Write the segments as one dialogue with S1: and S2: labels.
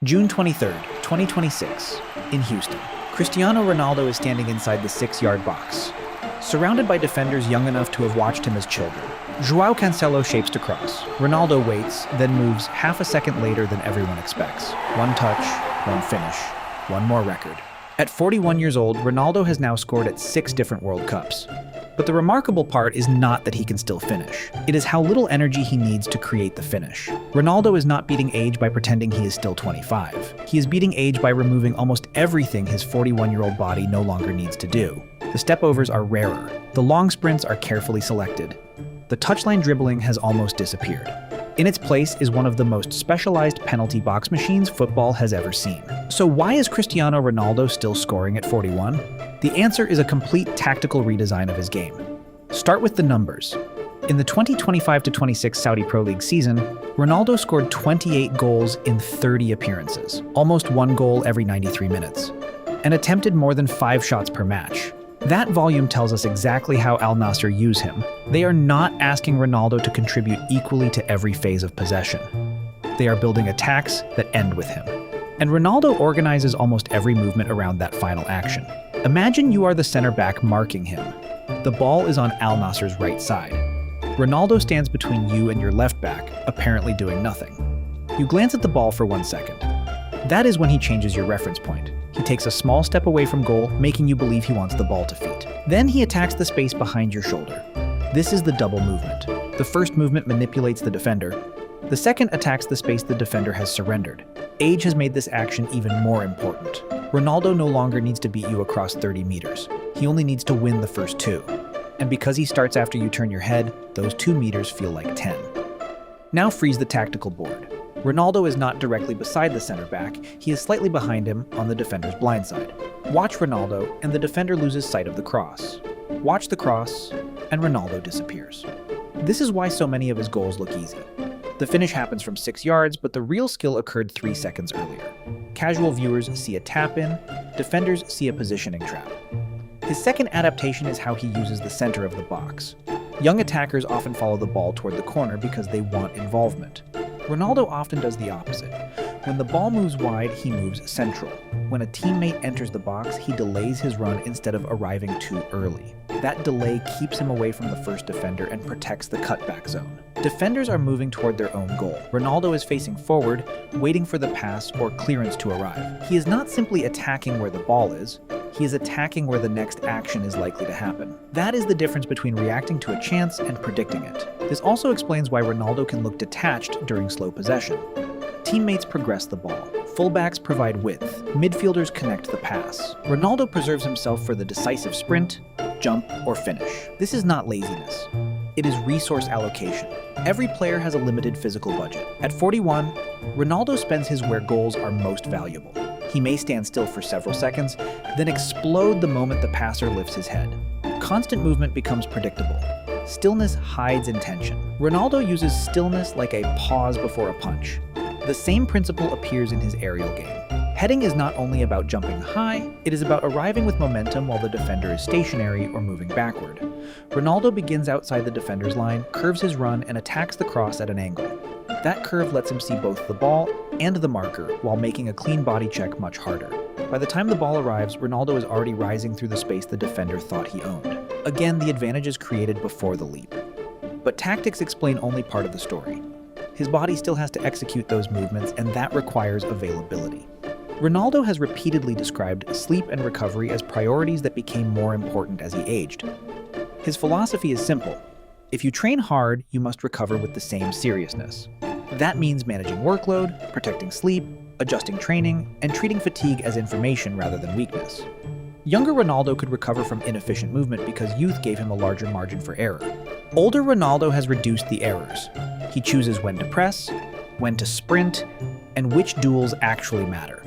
S1: June 23rd, 2026, in Houston. Cristiano Ronaldo is standing inside the 6-yard box, surrounded by defenders young enough to have watched him as children. João Cancelo shapes to cross. Ronaldo waits, then moves half a second later than everyone expects. One touch, one finish, one more record. At 41 years old, Ronaldo has now scored at 6 different World Cups. But the remarkable part is not that he can still finish. It is how little energy he needs to create the finish. Ronaldo is not beating age by pretending he is still 25. He is beating age by removing almost everything his 41-year-old body no longer needs to do. The stepovers are rarer. The long sprints are carefully selected. The touchline dribbling has almost disappeared. In its place is one of the most specialized penalty box machines football has ever seen. So why is Cristiano Ronaldo still scoring at 41? The answer is a complete tactical redesign of his game. Start with the numbers. In the 2025-26 Saudi Pro League season, Ronaldo scored 28 goals in 30 appearances, almost 1 goal every 93 minutes, and attempted more than 5 shots per match. That volume tells us exactly how Al Nassr use him. They are not asking Ronaldo to contribute equally to every phase of possession. They are building attacks that end with him. And Ronaldo organizes almost every movement around that final action. Imagine you are the center back marking him. The ball is on Al Nassr's right side. Ronaldo stands between you and your left back, apparently doing nothing. You glance at the ball for 1 second. That is when he changes your reference point. He takes a small step away from goal, making you believe he wants the ball to feet. Then he attacks the space behind your shoulder. This is the double movement. The first movement manipulates the defender. The second attacks the space the defender has surrendered. Age has made this action even more important. Ronaldo no longer needs to beat you across 30 meters. He only needs to win the first 2. And because he starts after you turn your head, those 2 meters feel like 10. Now freeze the tactical board. Ronaldo is not directly beside the center back, he is slightly behind him on the defender's blind side. Watch Ronaldo, and the defender loses sight of the cross. Watch the cross, and Ronaldo disappears. This is why so many of his goals look easy. The finish happens from 6 yards, but the real skill occurred 3 seconds earlier. Casual viewers see a tap-in, defenders see a positioning trap. His second adaptation is how he uses the center of the box. Young attackers often follow the ball toward the corner because they want involvement. Ronaldo often does the opposite. When the ball moves wide, he moves central. When a teammate enters the box, he delays his run instead of arriving too early. That delay keeps him away from the first defender and protects the cutback zone. Defenders are moving toward their own goal. Ronaldo is facing forward, waiting for the pass or clearance to arrive. He is not simply attacking where the ball is, he is attacking where the next action is likely to happen. That is the difference between reacting to a chance and predicting it. This also explains why Ronaldo can look detached during slow possession. Teammates progress the ball. Fullbacks provide width. Midfielders connect the pass. Ronaldo preserves himself for the decisive sprint, jump, or finish. This is not laziness. It is resource allocation. Every player has a limited physical budget. At 41, Ronaldo spends his where goals are most valuable. He may stand still for several seconds, then explode the moment the passer lifts his head. Constant movement becomes predictable. Stillness hides intention. Ronaldo uses stillness like a pause before a punch. The same principle appears in his aerial game. Heading is not only about jumping high, it is about arriving with momentum while the defender is stationary or moving backward. Ronaldo begins outside the defender's line, curves his run, and attacks the cross at an angle. That curve lets him see both the ball and the marker while making a clean body check much harder. By the time the ball arrives, Ronaldo is already rising through the space the defender thought he owned. Again, the advantage is created before the leap. But tactics explain only part of the story. His body still has to execute those movements, and that requires availability. Ronaldo has repeatedly described sleep and recovery as priorities that became more important as he aged. His philosophy is simple. If you train hard, you must recover with the same seriousness. That means managing workload, protecting sleep, adjusting training, and treating fatigue as information rather than weakness. Younger Ronaldo could recover from inefficient movement because youth gave him a larger margin for error. Older Ronaldo has reduced the errors. He chooses when to press, when to sprint, and which duels actually matter.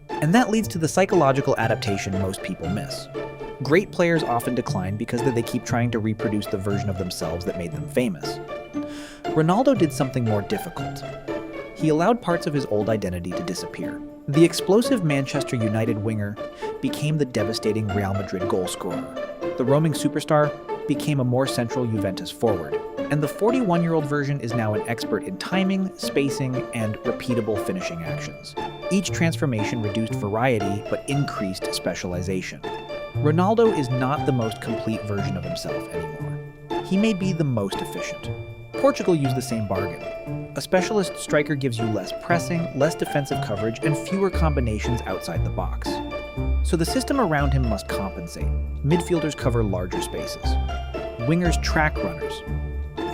S1: And that leads to the psychological adaptation most people miss. Great players often decline because they keep trying to reproduce the version of themselves that made them famous. Ronaldo did something more difficult. He allowed parts of his old identity to disappear. The explosive Manchester United winger became the devastating Real Madrid goal scorer. The roaming superstar became a more central Juventus forward. And the 41-year-old version is now an expert in timing, spacing, and repeatable finishing actions. Each transformation reduced variety but increased specialization. Ronaldo is not the most complete version of himself anymore. He may be the most efficient. Portugal used the same bargain. A specialist striker gives you less pressing, less defensive coverage, and fewer combinations outside the box. So the system around him must compensate. Midfielders cover larger spaces. Wingers track runners.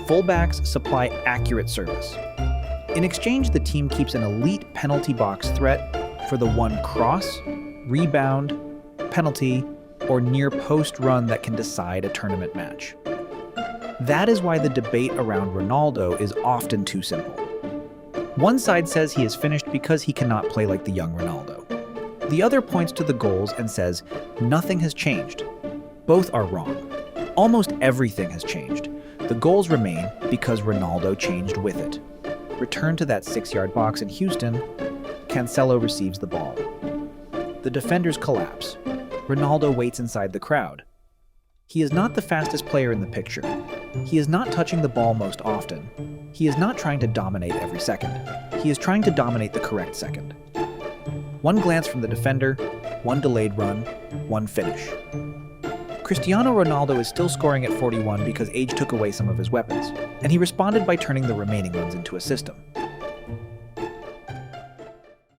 S1: Fullbacks supply accurate service. In exchange, the team keeps an elite penalty box threat for the one cross, rebound, penalty, or near post run that can decide a tournament match. That is why the debate around Ronaldo is often too simple. One side says he is finished because he cannot play like the young Ronaldo. The other points to the goals and says nothing has changed. Both are wrong. Almost everything has changed. The goals remain because Ronaldo changed with it. Return to that 6-yard box in Houston, Cancelo receives the ball. The defenders collapse. Ronaldo waits inside the crowd. He is not the fastest player in the picture. He is not touching the ball most often. He is not trying to dominate every second. He is trying to dominate the correct second. One glance from the defender, one delayed run, one finish. Cristiano Ronaldo is still scoring at 41 because age took away some of his weapons, and he responded by turning the remaining ones into a system.